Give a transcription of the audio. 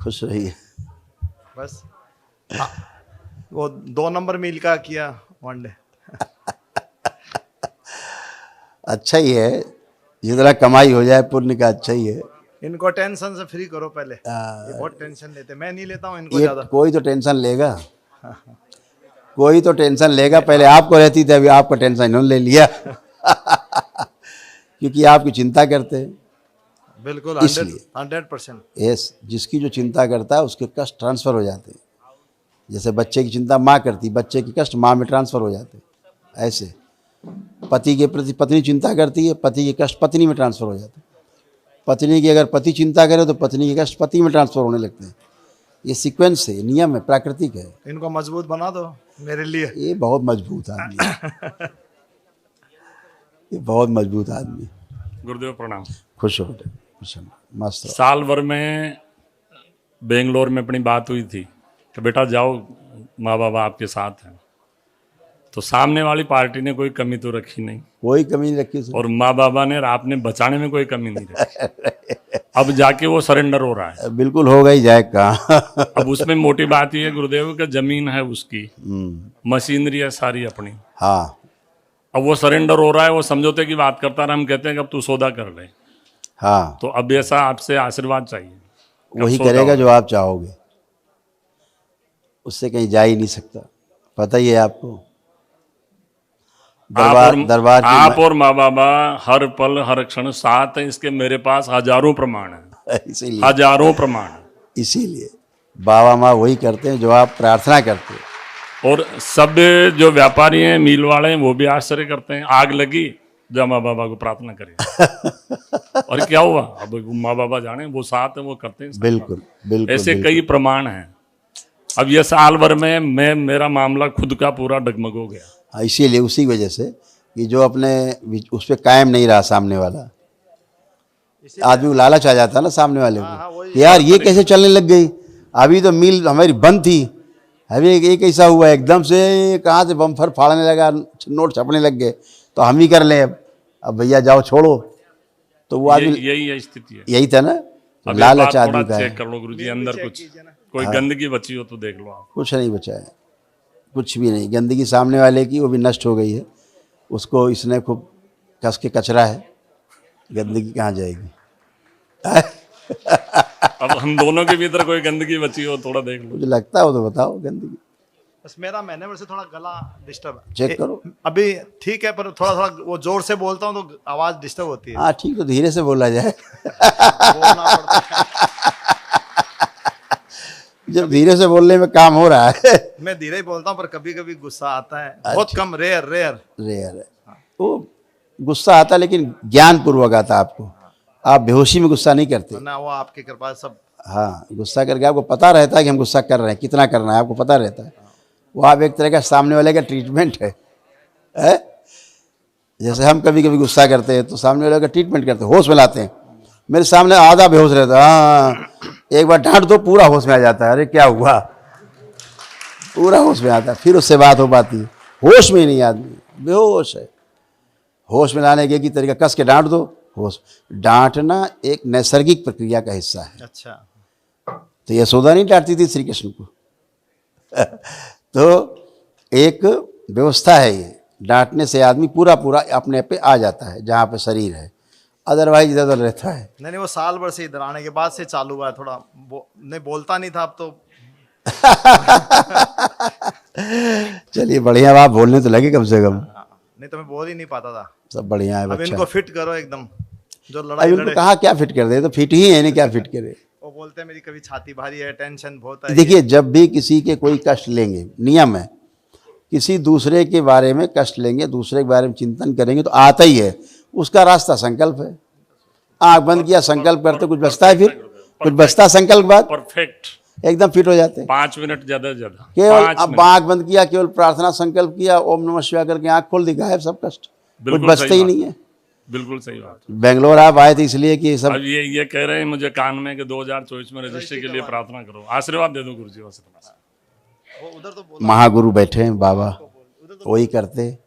खुश रहिए। बस हाँ, वो 2 नंबर मील का किया वनडे। अच्छा ही है, जितना कमाई हो जाए पुण्य का अच्छा ही है। इनको टेंशन से फ्री करो पहले, ये बहुत टेंशन लेते, मैं नहीं लेता हूँ इनको ये ज्यादा। कोई तो टेंशन लेगा, कोई तो टेंशन लेगा। पहले आपको रहती थी, अभी आपको टेंशन इन्होंने ले लिया क्योंकि आपकी चिंता करते हैं। बिल्कुल इसलिए 100%। यस, जिसकी जो चिंता करता है उसके कष्ट ट्रांसफर हो जाते हैं। जैसे बच्चे की चिंता माँ करती, बच्चे के कष्ट माँ में ट्रांसफर हो जाते हैं। ऐसे पति के प्रति पत्नी चिंता करती है, पति के कष्ट पत्नी में ट्रांसफर हो जाते हैं। पत्नी की अगर पति चिंता करे तो पत्नी के कष्ट पति में ट्रांसफर होने लगते हैं। ये सीक्वेंस है, नियम है, प्राकृतिक है। इनको मजबूत बना दो मेरे लिए। ये बहुत मजबूत आदमी है, ये बहुत मजबूत आदमी। गुरुदेव प्रणाम। खुश हो बेटे, खुश हो, मस्त रहो। साल भर में बेंगलोर में अपनी बात हुई थी कि बेटा जाओ, माँ बाबा आपके साथ हैं। तो सामने वाली पार्टी ने कोई कमी तो रखी नहीं, कोई कमी नहीं रखी उसने। और माँ बाबा ने आपने बचाने में कोई कमी नहीं रखी। अब जाके वो सरेंडर हो रहा है। बिल्कुल होगा ही, जाए कहाँ। अब उसमें मोटी बात ये है गुरुदेव कि जमीन है उसकी, मशीनरी है सारी अपनी। हाँ अब वो सरेंडर हो रहा है, वो समझौते की बात करता है, हम कहते हैं कि अब तू सौदा कर ले। हाँ, तो अब ऐसा आपसे आशीर्वाद चाहिए। वही करेगा जो आप चाहोगे, उससे कहीं जा ही नहीं सकता। पता ही है आपको। दरबार आप और माँ बाबा हर पल हर क्षण साथ हैं, इसके मेरे पास हजारों प्रमाण हैं। इसीलिए हजारों प्रमाण हैं। इसीलिए बाबा माँ वही करते हैं जो आप प्रार्थना करते हो। और सब जो व्यापारी हैं, मील वाले हैं, वो भी आश्चर्य करते हैं। आग लगी, जब माँ बाबा को प्रार्थना करें और क्या हुआ, अब माँ बाबा जाने, वो साथ है, वो करते हैं। बिल्कुल बिल्कुल, ऐसे बिल्कुल। कई प्रमाण हैं। अब ये साल भर में मेरा मामला खुद का पूरा डगमग हो गया। हाँ, इसीलिए उसी वजह से कि जो अपने उस पर कायम नहीं रहा सामने वाला, आदमी को लालच आ जाता है ना सामने वाले को कि यार ये कैसे चलने लग गई। अभी तो मिल हमारी बंद थी, अभी एक ऐसा हुआ एकदम से कहाँ से बम्फर फाड़ने लगा, नोट छपने लग गए, तो हम ही कर लें अब भैया जाओ छोड़ो। तो वो आदमी यही स्थिति है। यही था ना, अब लालच आदमी का है। चेक कर लो गुरुजी, अंदर कुछ कोई गंदगी बची हो तो देख लो आप। कुछ नहीं बचा है, कुछ भी नहीं। गंदगी सामने वाले की, वो भी नष्ट हो गई है। उसको इसने खूब कस के कचरा है, गंदगी कहाँ जाएगी। अब हम दोनों के भीतर कोई गंदगी बची हो थोड़ा देख लो। मुझे लगता हो तो बताओ गंदगी। बस मेरा महीने से थोड़ा गला डिस्टर्ब है। चेक करो। अभी ठीक है, पर थोड़ा थोड़ा वो जोर से बोलता हूँ तो आवाज डिस्टर्ब होती है। हाँ ठीक, तो धीरे से बोला जाए। बोलना पड़ता है। जब धीरे से बोलने में काम हो रहा है। मैं धीरे ही बोलता हूँ, पर कभी कभी गुस्सा आता है। बहुत कम, रेयर रेयर रेयर है वो गुस्सा आता, लेकिन ज्ञान पूर्वक आता आपको। आप बेहोशी में गुस्सा नहीं करते ना, वो आपकी कृपा सब। हाँ, गुस्सा करके आपको पता रहता है कि हम गुस्सा कर रहे हैं, कितना करना है आपको पता रहता है। वो आप एक तरह का सामने वाले का ट्रीटमेंट है। जैसे हम कभी कभी गुस्सा करते हैं तो सामने वाले का ट्रीटमेंट करते हैं, होश में लाते हैं। मेरे सामने आधा बेहोश रहता है, हाँ, एक बार डांट दो पूरा होश में आ जाता है, अरे क्या हुआ, पूरा होश में आता है, फिर उससे बात हो पाती है। होश में ही नहीं, आदमी बेहोश है। होश में लाने के तरीका, कस के डांट दो, होश। डांटना एक नैसर्गिक प्रक्रिया का हिस्सा है। अच्छा, तो यशोदा नहीं डांटती थी श्री कृष्ण को। तो एक व्यवस्था है ये, डांटने से आदमी पूरा पूरा अपने पे आ जाता है जहाँ पे शरीर है, अदरवाइज इधर उधर रहता है। नहीं, वो साल भर से इधर आने के बाद से चालू हुआ है। थोड़ा नहीं बोलता नहीं था, अब तो चलिए बढ़िया, आप बोलने तो लगे कम से कम। नहीं तो मैं बोल ही नहीं पाता था। सब बढ़िया है अब बच्चा। इनको फिट करो एकदम, जो अब लड़ाई इनको लड़े। कहा क्या फिट कर दे, तो फिट ही है, इन्हें क्या फिट करे। वो बोलते हैं मेरी कभी छाती भारी है, टेंशन बहुत है। देखिए, जब भी किसी के कोई कष्ट लेंगे, नियम है, किसी दूसरे के बारे में कष्ट लेंगे, दूसरे के बारे में चिंतन करेंगे तो आता ही है। उसका रास्ता संकल्प है। आँख बंद किया, संकल्प करते, कुछ बचता है, फिर कुछ बचता संकल्प बाद परफेक्ट एकदम फिट हो जाते हैं। 5 मिनट ज्यादा से ज्यादा, केवल 5 अब मिनट। आँख बंद किया, केवल प्रार्थना संकल्प किया, ओम नमः शिवाय करके आँख खोल दी, गायब सब कष्ट, कुछ बिल्कुल बचते सही ही बात। नहीं है। बिल्कुल सही बात। बेंगलोर आप आए थे इसलिए कि सब अब ये कह रहे हैं मुझे कान में कि 2024 में रजिस्ट्री के लिए प्रार्थना करो, आशीर्वाद दे दो गुरुजी। वो उधर तो बोला, महागुरु बैठे हैं बाबा, वही करते।